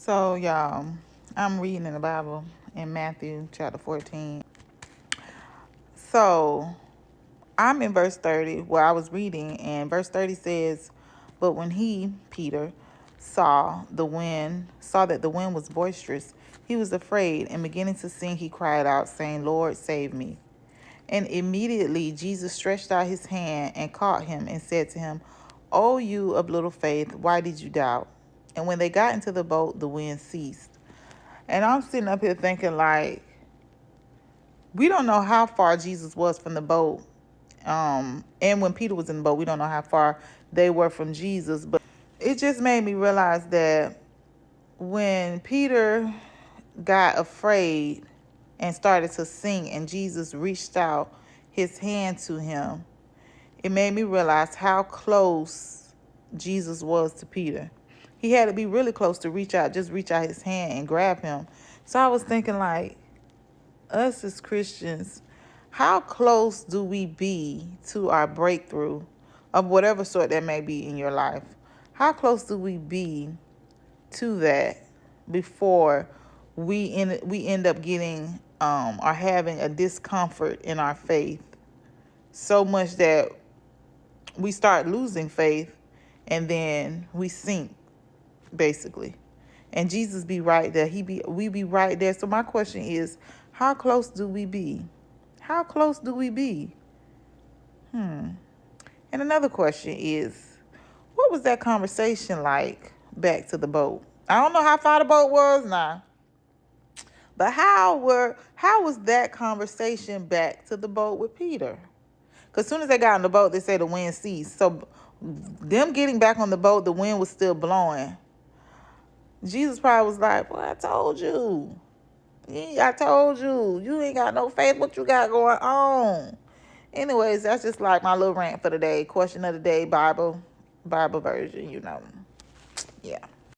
So, y'all, I'm reading in the Bible in Matthew chapter 14. So, I'm in verse 30 where I was reading, and verse 30 says, "But when he, Peter, saw that the wind was boisterous, he was afraid, and beginning to sink, he cried out, saying, Lord, save me. And immediately Jesus stretched out his hand and caught him and said to him, O you of little faith, why did you doubt? And when they got into the boat, the wind ceased." And I'm sitting up here thinking, like, we don't know how far Jesus was from the boat. And when Peter was in the boat, we don't know how far they were from Jesus. But it just made me realize that when Peter got afraid and started to sink and Jesus reached out his hand to him, it made me realize how close Jesus was to Peter. He had to be really close to reach out his hand and grab him. So I was thinking, like, us as Christians, how close do we be to our breakthrough of whatever sort that may be in your life? How close do we be to that before we end up getting or having a discomfort in our faith so much that we start losing faith and then we sink, basically. And Jesus be right there. We be right there. So my question is, how close do we be? How close do we be? And another question is, what was that conversation like back to the boat? I don't know how far the boat was now. But how was that conversation back to the boat with Peter? Because as soon as they got on the boat, they said the wind ceased. So them getting back on the boat, the wind was still blowing. Jesus probably was like, "Boy, I told you. Yeah, I told you. You ain't got no faith. What you got going on?" Anyways, that's just like my little rant for the day. Question of the day, Bible version, Yeah.